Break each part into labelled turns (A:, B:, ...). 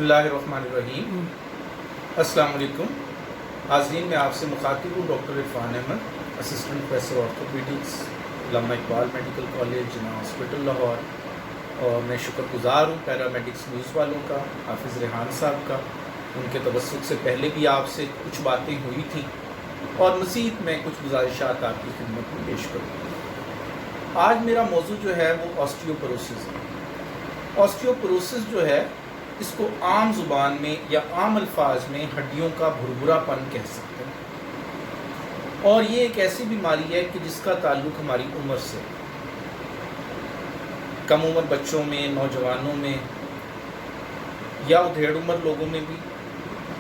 A: बिस्मिल्लाहिर्रहमानिर्रहीम। अस्सलाम वालेकुम। हाज़रीन, मैं आपसे मुखातिब हूँ doctor Irfan Ahmed, assistant professor orthopaedics, Allama Iqbal medical college, Jinnah hospital, Lahore. और मैं शुक्रगुज़ार हूँ पैरामेडिक्स न्यूज़ वालों का, हाफिज़ रेहान साहब का। उनके तवस्सुत से पहले भी आपसे कुछ बातें हुई थी और मज़ीद मैं कुछ गुज़ारिशात आपकी खिदमत में पेश करूँ। आज मेरा मौजू जो है वो ऑस्टियोपोरोसिस है। ऑस्टियोपोरोसिस जो है, इसको आम ज़ुबान में या आम अल्फाज में हड्डियों का भुरभुरापन कह सकते हैं। और ये एक ऐसी बीमारी है कि जिसका ताल्लुक़ हमारी उम्र से, कम उम्र बच्चों में, नौजवानों में या उधेड़ उम्र लोगों में भी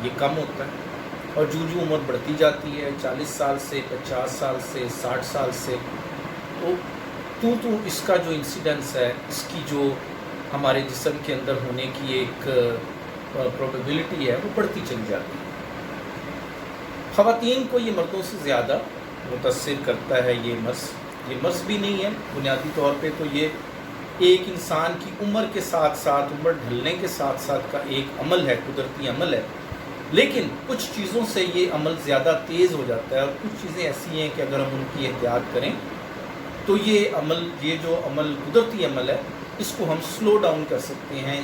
A: ये कम होता है। और जो उम्र बढ़ती जाती है 40 साल से, 50 साल से, 60 साल से, तो इसका जो इंसिडेंस है, इसकी जो हमारे जिस्म के अंदर होने की एक प्रोबेबिलिटी है, वो बढ़ती चली जाती है। ख़वातीन को ये मर्दों से ज़्यादा मुतासिर करता है ये मर्ज़ भी नहीं है। बुनियादी तौर पे तो ये एक इंसान की उम्र के साथ साथ, उम्र ढलने के साथ साथ का एक अमल है, कुदरती अमल है। लेकिन कुछ चीज़ों से ये अमल ज़्यादा तेज़ हो जाता है और कुछ चीज़ें ऐसी हैं कि अगर हम उनकी एहतियात करें तो ये जो अमल कुदरती अमल है, इसको हम स्लो डाउन कर सकते हैं,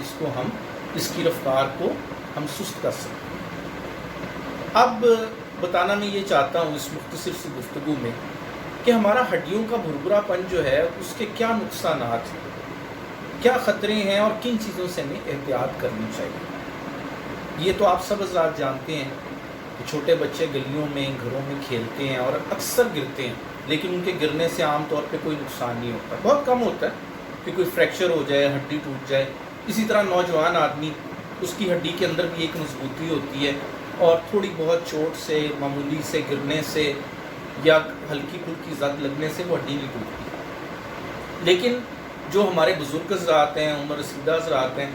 A: इसकी रफ्तार को हम सुस्त कर सकते हैं। अब बताना मैं ये चाहता हूँ इस मुख्तसर सी गुफ्तगू में कि हमारा हड्डियों का भुरभुरापन जो है, उसके क्या नुकसानात हैं, क्या ख़तरे हैं और किन चीज़ों से हमें एहतियात करनी चाहिए। ये तो आप सब हज़रात जानते हैं कि छोटे बच्चे गलियों में, घरों में खेलते हैं और अक्सर गिरते हैं, लेकिन उनके गिरने से आम तौर पे कोई नुकसान नहीं होता। बहुत कम होता है कि कोई फ्रैक्चर हो जाए, हड्डी टूट जाए। इसी तरह नौजवान आदमी, उसकी हड्डी के अंदर भी एक मजबूती होती है और थोड़ी बहुत चोट से, मामूली से गिरने से या हल्की फुल्की ज़द लगने से वो हड्डी नहीं टूटती। लेकिन जो हमारे बुज़ुर्ग हज़रात हैं, उम्र रसीदा हज़रात हैं,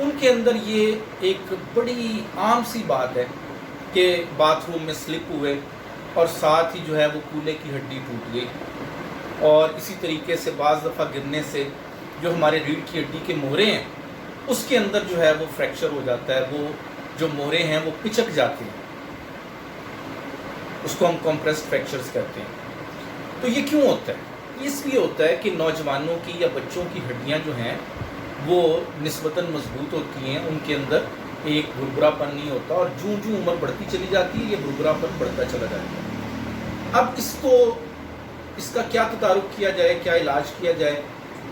A: उनके अंदर ये एक बड़ी आम सी बात है कि बाथरूम में स्लिप हुए और साथ ही जो है वो कूल्हे की हड्डी टूट गई। और इसी तरीके से बाज़ दफ़ा गिरने से जो हमारे रीढ़ की हड्डी के मोहरे हैं, उसके अंदर जो है वो फ्रैक्चर हो जाता है। वो जो मोहरे हैं वो पिचक जाते हैं, उसको हम कॉम्प्रेस्ड फ्रैक्चर्स कहते हैं। तो ये क्यों होता है? इसलिए होता है कि नौजवानों की या बच्चों की हड्डियां जो हैं वो निस्बतन मजबूत होती हैं, उनके अंदर एक भुरभुरापन नहीं होता और जो उम्र बढ़ती चली जाती है, ये भुरभुरापन बढ़ता चला जाता है। अब इसका क्या तदारुक किया जाए, क्या इलाज किया जाए?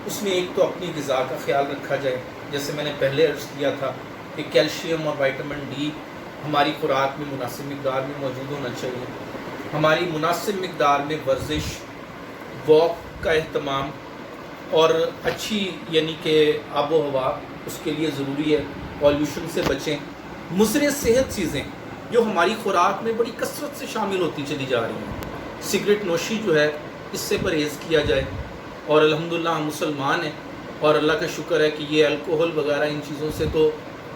A: उसमें एक तो अपनी ग़िज़ा का ख्याल रखा जाए। जैसे मैंने पहले अर्ज़ किया था कि कैल्शियम और विटामिन डी हमारी खुराक में मुनासिब मिक़दार में मौजूद होना चाहिए। हमारी मुनासिब मिक़दार में वर्जिश, वॉक का एहतमाम और अच्छी यानी कि आबो हवा उसके लिए ज़रूरी है। पॉल्यूशन से बचें। मुज़र सेहत चीज़ें जो हमारी खुराक में बड़ी कसरत से शामिल होती चली जा रही हैं, सिगरेट नोशी जो है, इससे परहेज़ किया जाए। और अल्हम्दुलिल्लाह हम मुसलमान हैं और अल्लाह का शुक्र है कि ये अल्कोहल वगैरह इन चीज़ों से तो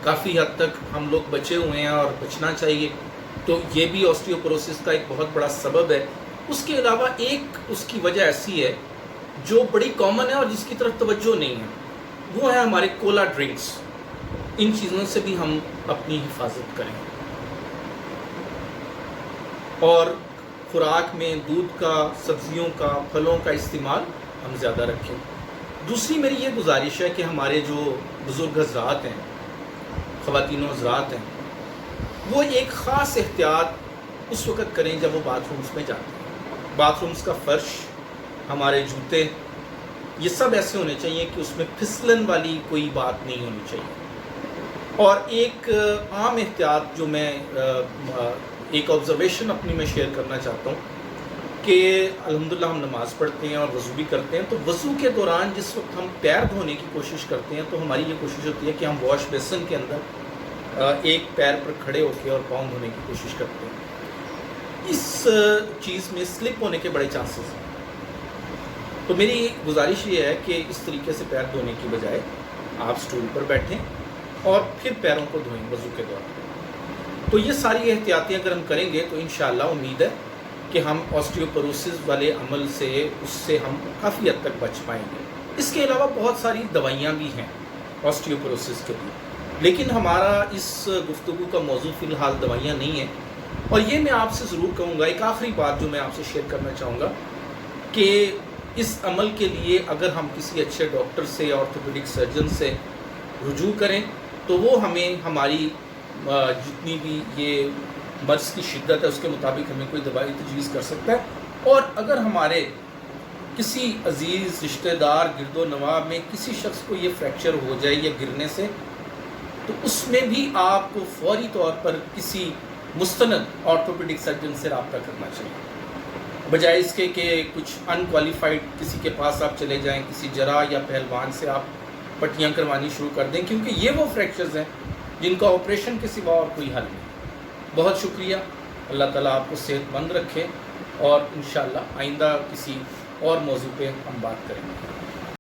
A: काफ़ी हद तक हम लोग बचे हुए हैं और बचना चाहिए। तो ये भी ऑस्टियोपोरोसिस का एक बहुत बड़ा सबब है। उसके अलावा एक उसकी वजह ऐसी है जो बड़ी कॉमन है और जिसकी तरफ तवज्जो नहीं है, वो है हमारे कोला ड्रिंक्स। इन चीज़ों से भी हम अपनी हिफाजत करें और खुराक में दूध का, सब्जियों का, फलों का इस्तेमाल हम ज़्यादा रखें। दूसरी मेरी ये गुजारिश है कि हमारे जो बुज़ुर्ग हज़रात हैं, ख़वातीन हज़रात हैं, वो एक ख़ास एहतियात उस वक़्त करें जब वो बाथरूम्स में जाते हैं। बाथरूम्स का फ़र्श, हमारे जूते, ये सब ऐसे होने चाहिए कि उसमें फिसलन वाली कोई बात नहीं होनी चाहिए। और एक आम एहतियात जो मैं एक ऑब्ज़र्वेशन अपनी में शेयर करना चाहता हूँ कि अल्हम्दुलिल्लाह हम नमाज़ पढ़ते हैं और वज़ू भी करते हैं। तो वज़ू के दौरान जिस वक्त हम पैर धोने की कोशिश करते हैं, तो हमारी ये कोशिश होती है कि हम वॉश बेसिन के अंदर एक पैर पर खड़े होकर और पाँव धोने की कोशिश करते हैं। इस चीज़ में स्लिप होने के बड़े चांसेस हैं। तो मेरी गुजारिश ये है कि इस तरीके से पैर धोने की बजाय आप स्टूल पर बैठें और फिर पैरों को धोएं वज़ू के दौरान। तो ये सारी एहतियातें अगर हम करेंगे तो इंशाअल्लाह उम्मीद है कि हम ऑस्टियोपोरोसिस वाले अमल से उससे हम काफ़ी हद तक बच पाएंगे। इसके अलावा बहुत सारी दवाइयाँ भी हैं ऑस्टियोपोरोसिस के लिए। لیکن ہمارا اس گفتگو کا موضوع فی الحال دوائیاں نہیں ہیں. اور یہ میں آپ سے ضرور کہوں گا، ایک آخری بات جو میں آپ سے شیئر کرنا چاہوں گا کہ اس عمل کے لیے اگر ہم کسی اچھے ڈاکٹر سے، آرتھوپیڈک سرجن سے رجوع کریں تو وہ ہمیں ہماری جتنی بھی یہ مرض کی شدت ہے اس کے مطابق ہمیں کوئی دوائی تجویز کر سکتا ہے. اور اگر ہمارے کسی عزیز رشتہ دار گرد و نواح میں کسی شخص کو یہ فریکچر ہو جائے یا گرنے سے، تو اس میں بھی آپ کو فوری طور پر کسی مستند آرتھوپیڈک سرجن سے رابطہ کرنا چاہیے، بجائے اس کے کہ کچھ ان کوالیفائڈ کسی کے پاس آپ چلے جائیں، کسی جراح یا پہلوان سے آپ پٹیاں کروانی شروع کر دیں، کیونکہ یہ وہ فریکچرز ہیں جن کا آپریشن کے سوا اور کوئی حل نہیں. بہت شکریہ. اللہ تعالیٰ آپ کو صحت مند رکھے، اور انشاءاللہ آئندہ کسی اور موضوع پہ ہم بات کریں گے.